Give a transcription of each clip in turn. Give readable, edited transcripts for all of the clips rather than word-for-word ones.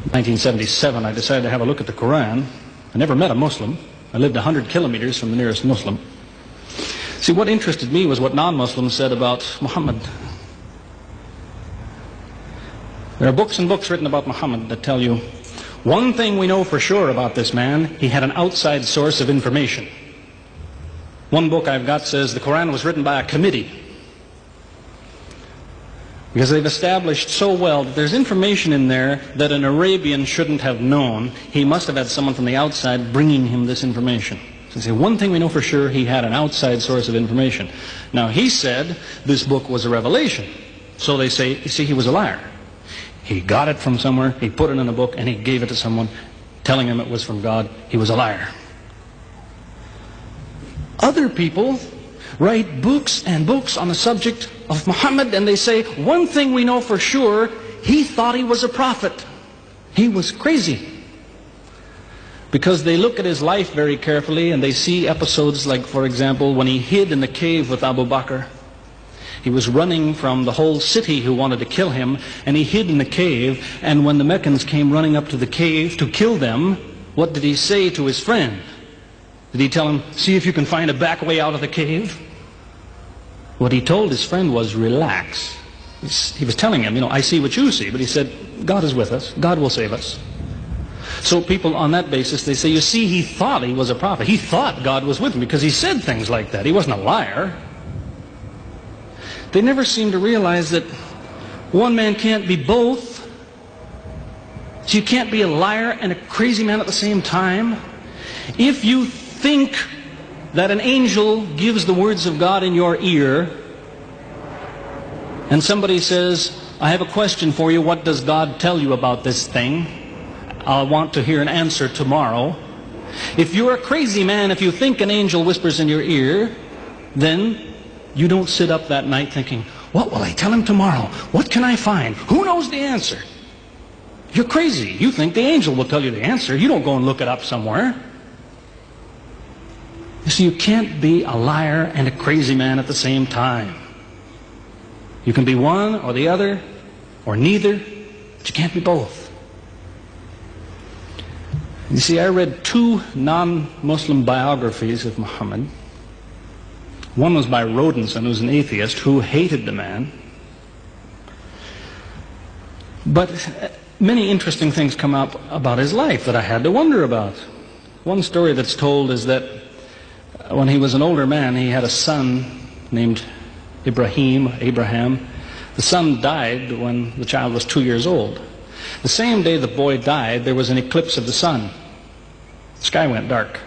1977, I decided to have a look at the Quran. I never met a Muslim. I lived 100 kilometers from the nearest Muslim. See, what interested me was what non-Muslims said about Muhammad. There are books and books written about Muhammad that tell you, one thing we know for sure about this man, he had an outside source of information. One book I've got says the Quran was written by a committee, because they've established so well that there's information in there that an Arabian shouldn't have known. He must have had someone from the outside bringing him this information. So they say, one thing we know for sure, he had an outside source of information. Now, he said this book was a revelation. So they say, you see, he was a liar. He got it from somewhere, he put it in a book, and he gave it to someone, telling him it was from God. He was a liar. Other people write books and books on the subject of Muhammad, and they say, one thing we know for sure, he thought he was a prophet. He was crazy. Because they look at his life very carefully, and they see episodes like, for example, when he hid in the cave with Abu Bakr. He was running from the whole city who wanted to kill him, and he hid in the cave, and when the Meccans came running up to the cave to kill them, what did he say to his friend? Did he tell him, see if you can find a back way out of the cave? What he told his friend was, relax. He was telling him, I see what you see, but he said, God is with us, God will save us. So people on that basis, they say, you see, he thought he was a prophet. He thought God was with him because he said things like that. He wasn't a liar. They never seem to realize that one man can't be both. So you can't be a liar and a crazy man at the same time. If you think that an angel gives the words of God in your ear, and somebody says, I have a question for you, what does God tell you about this thing? I want to hear an answer tomorrow. If you're a crazy man, if you think an angel whispers in your ear, then you don't sit up that night thinking, what will I tell him tomorrow? What can I find? Who knows the answer? You're crazy. You think the angel will tell you the answer. You don't go and look it up somewhere. You see, you can't be a liar and a crazy man at the same time. You can be one or the other, or neither, but you can't be both. You see, I read two non-Muslim biographies of Muhammad. One was by Rodenson, who was an atheist, who hated the man. But many interesting things come up about his life that I had to wonder about. One story that's told is that when he was an older man, he had a son named Abraham. The son died when the child was 2 years old. The same day the boy died, there was an eclipse of the sun. The sky went dark.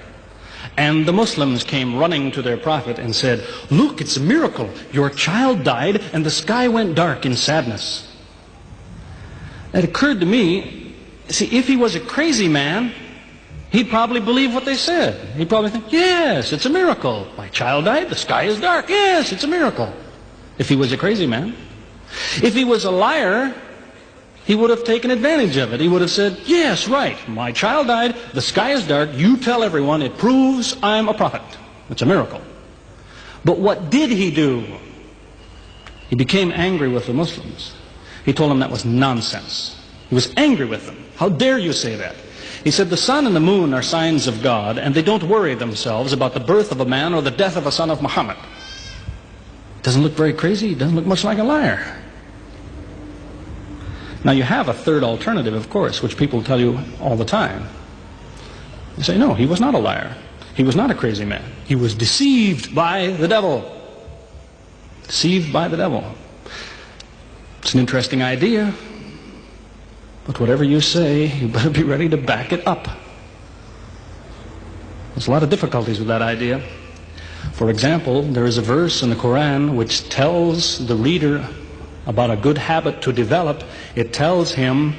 And the Muslims came running to their prophet and said, look, it's a miracle. Your child died and the sky went dark in sadness. It occurred to me, see, if he was a crazy man, he'd probably believe what they said. He'd probably think, yes, it's a miracle. My child died, the sky is dark. Yes, it's a miracle. If he was a crazy man. If he was a liar, he would have taken advantage of it. He would have said, yes, right, my child died, the sky is dark, you tell everyone, it proves I'm a prophet. It's a miracle. But what did he do? He became angry with the Muslims. He told them that was nonsense. He was angry with them. How dare you say that? He said, the sun and the moon are signs of God, and they don't worry themselves about the birth of a man or the death of a son of Muhammad. Doesn't look very crazy. He doesn't look much like a liar. Now you have a third alternative, of course, which people tell you all the time. You say, no, he was not a liar. He was not a crazy man. He was deceived by the devil. Deceived by the devil. It's an interesting idea. But whatever you say, you better be ready to back it up. There's a lot of difficulties with that idea. For example, there is a verse in the Quran which tells the reader about a good habit to develop. It tells him,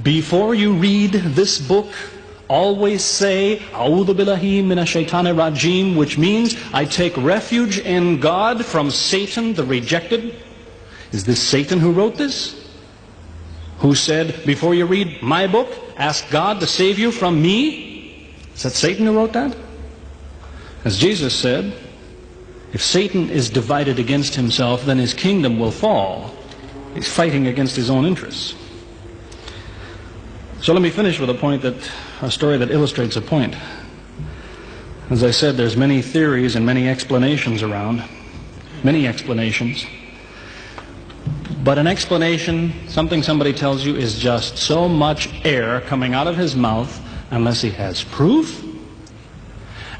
before you read this book, always say, A'udhu billahi minash shaitanir rajim, which means, I take refuge in God from Satan the rejected. Is this Satan who wrote this? Who said, before you read my book, ask God to save you from me? Is that Satan who wrote that? As Jesus said, if Satan is divided against himself, then his kingdom will fall. He's fighting against his own interests. So let me finish with a story that illustrates a point. As I said, there's many theories and many explanations around. Many explanations. But an explanation, something somebody tells you, is just so much air coming out of his mouth unless he has proof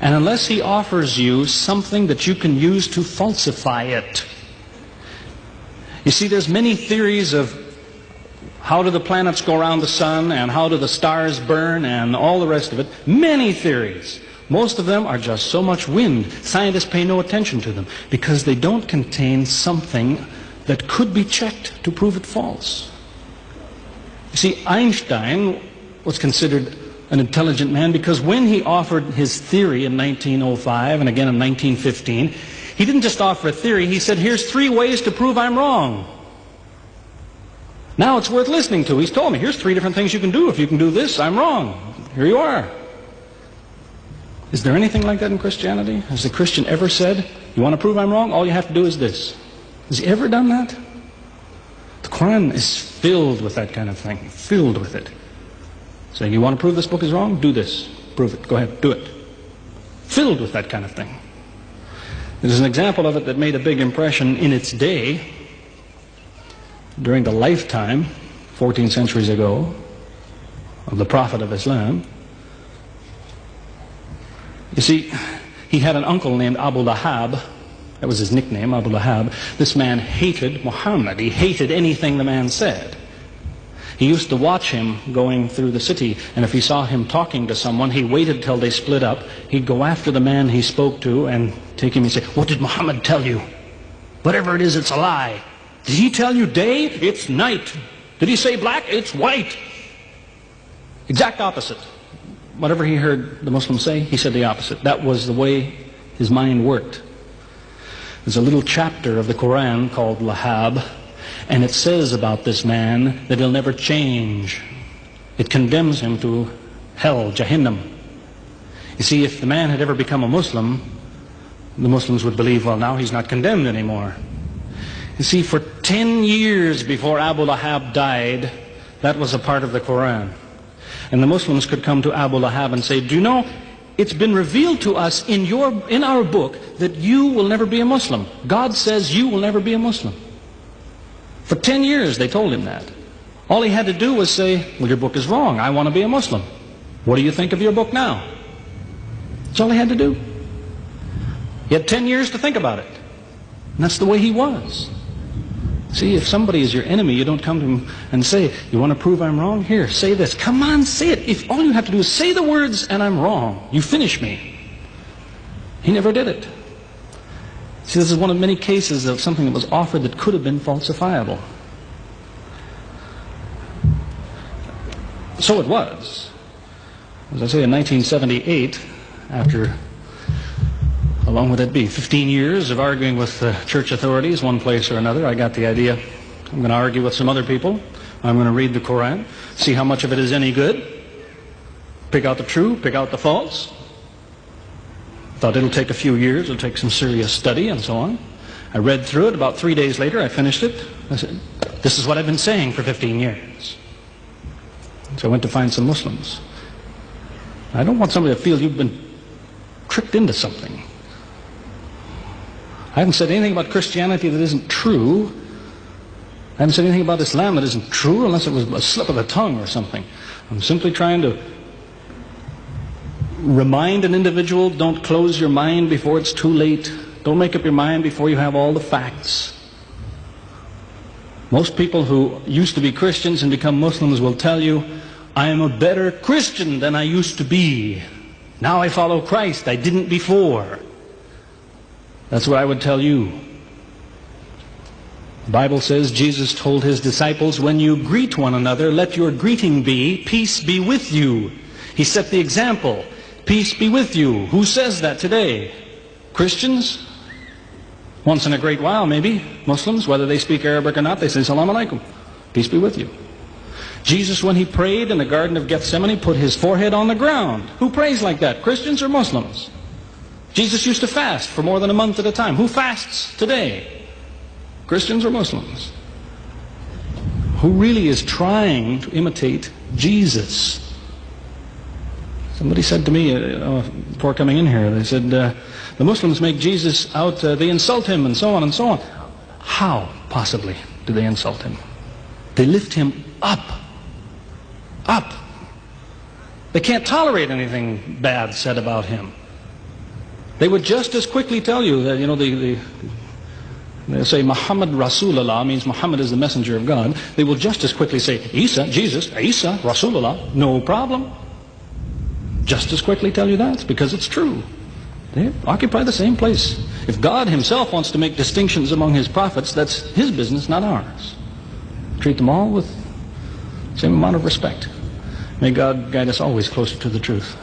and unless he offers you something that you can use to falsify it. You see, there's many theories of how do the planets go around the sun and how do the stars burn and all the rest of it. Many theories. Most of them are just so much wind. Scientists pay no attention to them because they don't contain something that could be checked to prove it false. You see, Einstein was considered an intelligent man because when he offered his theory in 1905 and again in 1915, he didn't just offer a theory, he said, here's 3 ways to prove I'm wrong. Now it's worth listening to. He's told me, here's 3 different things you can do. If you can do this, I'm wrong. Here you are. Is there anything like that in Christianity? Has the Christian ever said, you want to prove I'm wrong? All you have to do is this. Has he ever done that? The Quran is filled with that kind of thing. Filled with it. Saying, you want to prove this book is wrong? Do this. Prove it. Go ahead. Do it. Filled with that kind of thing. There's an example of it that made a big impression in its day, during the lifetime, 14 centuries ago, of the Prophet of Islam. You see, he had an uncle named Abu Lahab. That was his nickname, Abu Lahab. This man hated Muhammad. He hated anything the man said. He used to watch him going through the city, and if he saw him talking to someone, he waited till they split up. He'd go after the man he spoke to and take him and say, what did Muhammad tell you? Whatever it is, it's a lie. Did he tell you day? It's night. Did he say black? It's white. Exact opposite. Whatever he heard the Muslims say, he said the opposite. That was the way his mind worked. There's a little chapter of the Quran called Lahab, and it says about this man that he'll never change. It condemns him to hell, Jahannam. You see, if the man had ever become a Muslim, the Muslims would believe, well, now he's not condemned anymore. You see, for 10 years before Abu Lahab died, that was a part of the Quran. And the Muslims could come to Abu Lahab and say, do you know, it's been revealed to us in our book that you will never be a Muslim. God says you will never be a Muslim. For 10 years they told him that. All he had to do was say, well, your book is wrong. I want to be a Muslim. What do you think of your book now? That's all he had to do. He had 10 years to think about it. And that's the way he was. See, if somebody is your enemy, you don't come to him and say, you want to prove I'm wrong? Here, say this. Come on, say it. If all you have to do is say the words and I'm wrong, you finish me. He never did it. See, this is one of many cases of something that was offered that could have been falsifiable. So it was. As I say, in 1978, after, how long would that be? 15 years of arguing with church authorities, one place or another, I got the idea. I'm going to argue with some other people. I'm going to read the Quran, see how much of it is any good, pick out the true, pick out the false. Thought it'll take a few years, it'll take some serious study and so on. I read through it. About 3 days later, I finished it. I said, this is what I've been saying for 15 years. So I went to find some Muslims. I don't want somebody to feel you've been tricked into something. I haven't said anything about Christianity that isn't true. I haven't said anything about Islam that isn't true, unless it was a slip of the tongue or something. I'm simply trying to remind an individual, don't close your mind before it's too late. Don't make up your mind before you have all the facts. Most people who used to be Christians and become Muslims will tell you, I am a better Christian than I used to be. Now I follow Christ. I didn't before. That's what I would tell you. The Bible says Jesus told his disciples, when you greet one another, let your greeting be, peace be with you. He set the example. Peace be with you. Who says that today? Christians? Once in a great while, maybe. Muslims, whether they speak Arabic or not, they say, Salam alaikum. Peace be with you. Jesus, when he prayed in the Garden of Gethsemane, put his forehead on the ground. Who prays like that? Christians or Muslims? Jesus used to fast for more than a month at a time. Who fasts today? Christians or Muslims? who really is trying to imitate Jesus. Somebody said to me before coming in here, they said, the Muslims make Jesus out, they insult him and so on and so on. How, possibly, do they insult him? They lift him up. Up. They can't tolerate anything bad said about him. They would just as quickly tell you that, they say Muhammad Rasulullah means Muhammad is the messenger of God. They will just as quickly say Isa, Jesus, Isa, Rasulullah, no problem. Just as quickly tell you that, because it's true. They occupy the same place. If God himself wants to make distinctions among his prophets, that's his business, not ours. Treat them all with the same amount of respect. May God guide us always closer to the truth.